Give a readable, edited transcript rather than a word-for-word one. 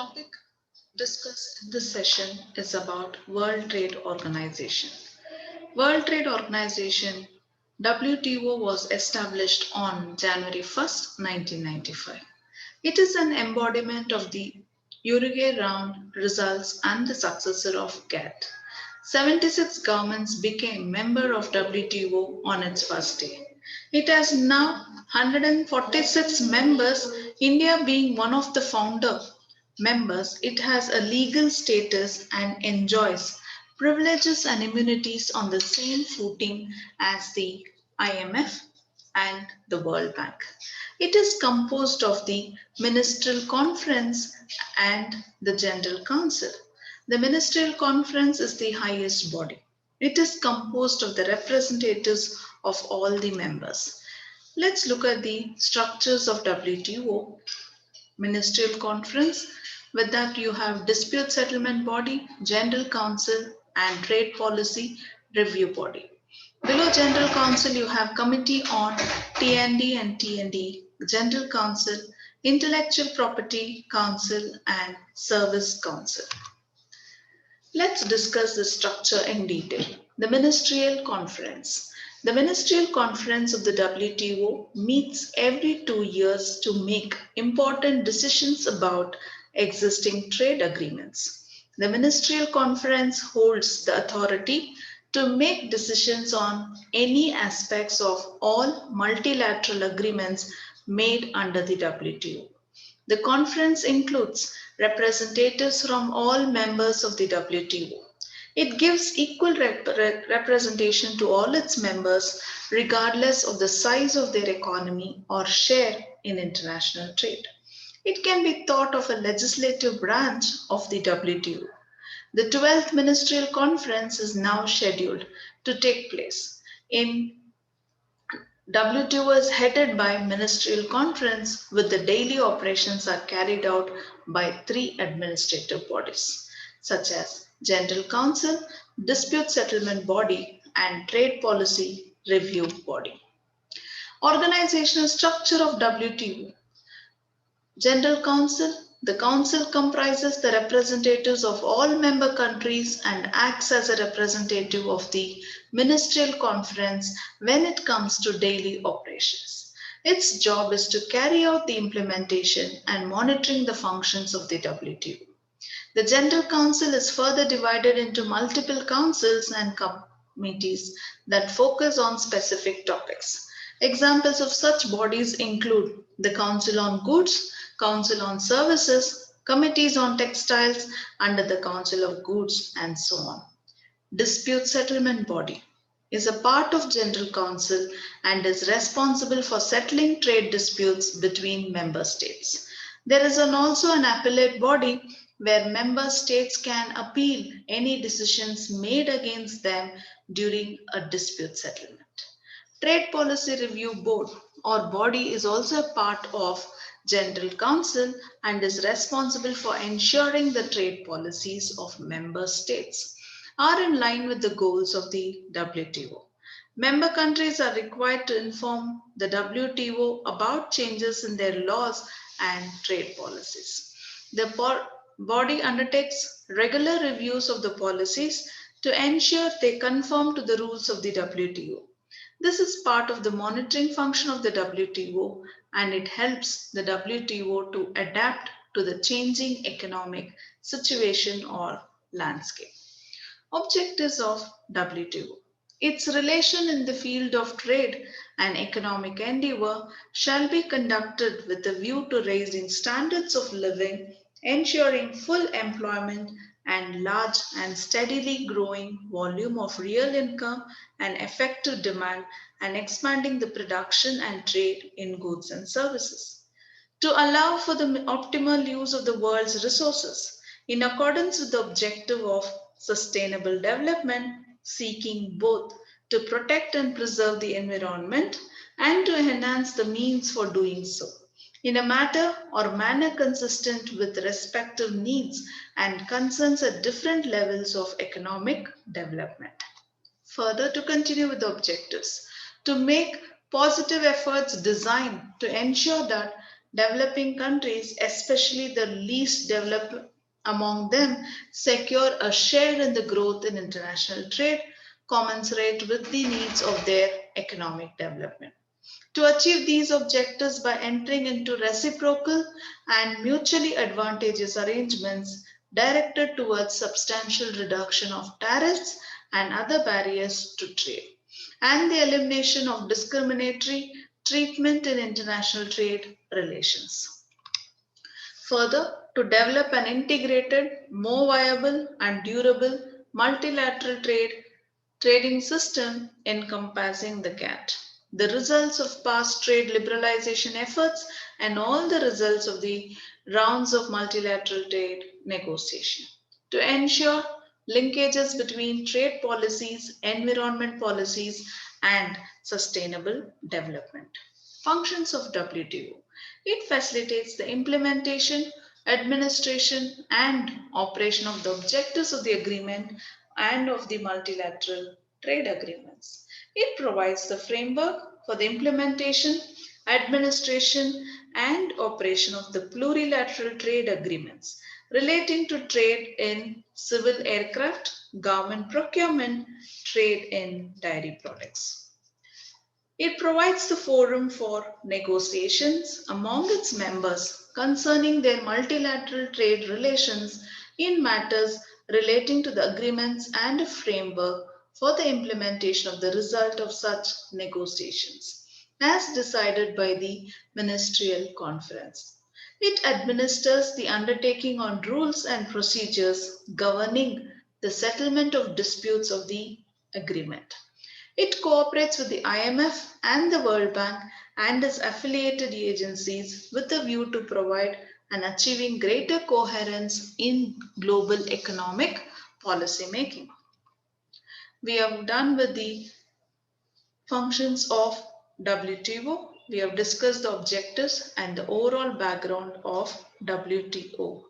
Topic discussed in this session is about World Trade Organization. World Trade Organization WTO was established on January 1st, 1995. It is an embodiment of the Uruguay Round results and the successor of GATT. 76 governments became member of WTO on its first day. It has now 146 members, India being one of the founder members. It has a legal status and enjoys privileges and immunities on the same footing as the IMF and the World Bank. It is composed of the Ministerial Conference and the General Council. The Ministerial Conference is the highest body. It is composed of the representatives of all the members. Let's look at the structures of WTO. Ministerial Conference. With that, you have Dispute Settlement Body, General Council, and Trade Policy Review Body. Below General Council, you have Committee on T&D and T&D, General Council, Intellectual Property Council, and Service Council. Let's discuss the structure in detail. The Ministerial Conference. The Ministerial Conference of the WTO meets every 2 years to make important decisions about existing trade agreements. The Ministerial Conference holds the authority to make decisions on any aspects of all multilateral agreements made under the WTO. The conference includes representatives from all members of the WTO. It gives equal representation to all its members, regardless of the size of their economy or share in international trade. It can be thought of a legislative branch of the WTO. The 12th Ministerial Conference is now scheduled to take place. In WTO is headed by Ministerial Conference, with the daily operations are carried out by 3 administrative bodies, such as General Council, Dispute Settlement Body, and Trade Policy Review Body. Organizational structure of WTO. General Council. The Council comprises the representatives of all member countries and acts as a representative of the Ministerial Conference when it comes to daily operations. Its job is to carry out the implementation and monitoring the functions of the WTO. The General Council is further divided into multiple councils and committees that focus on specific topics. Examples of such bodies include the Council on Goods, Council on Services, Committees on Textiles under the Council of Goods, and so on. Dispute Settlement Body is a part of General Council and is responsible for settling trade disputes between member states. There is also an appellate body where member states can appeal any decisions made against them during a dispute settlement. Trade Policy Review Board or body is also a part of General Council and is responsible for ensuring the trade policies of member states are in line with the goals of the WTO. Member countries are required to inform the WTO about changes in their laws and trade policies. The body undertakes regular reviews of the policies to ensure they conform to the rules of the WTO. This is part of the monitoring function of the WTO, and it helps the WTO to adapt to the changing economic situation or landscape. Objectives of WTO. Its relation in the field of trade and economic endeavor shall be conducted with a view to raising standards of living, ensuring full employment and large and steadily growing volume of real income and effective demand, and expanding the production and trade in goods and services. To allow for the optimal use of the world's resources in accordance with the objective of sustainable development, seeking both to protect and preserve the environment and to enhance the means for doing so, in a matter or manner consistent with respective needs and concerns at different levels of economic development. Further, to continue with the objectives, to make positive efforts designed to ensure that Developing countries, especially the least developed among them, secure a share in the growth in international trade commensurate with the needs of their economic development. To achieve these objectives by entering into reciprocal and mutually advantageous arrangements directed towards substantial reduction of tariffs and other barriers to trade, and the elimination of discriminatory treatment in international trade relations. Further, to develop an integrated, more viable, and durable multilateral trading system encompassing the GATT. The results of past trade liberalization efforts and all the results of the rounds of multilateral trade negotiation. To ensure linkages between trade policies, environment policies, and sustainable development. Functions of WTO. It facilitates the implementation, administration, and operation of the objectives of the agreement and of the multilateral trade agreements. It provides the framework for the implementation, administration, and operation of the plurilateral trade agreements relating to trade in civil aircraft, government procurement, trade in dairy products. It provides the forum for negotiations among its members concerning their multilateral trade relations in matters relating to the agreements and a framework for the implementation of the result of such negotiations, as decided by the Ministerial Conference. It administers the undertaking on rules and procedures governing the settlement of disputes of the agreement. It cooperates with the IMF and the World Bank and its affiliated agencies with a view to provide and achieving greater coherence in global economic policy making. We have done with the functions of WTO. We have discussed the objectives and the overall background of WTO.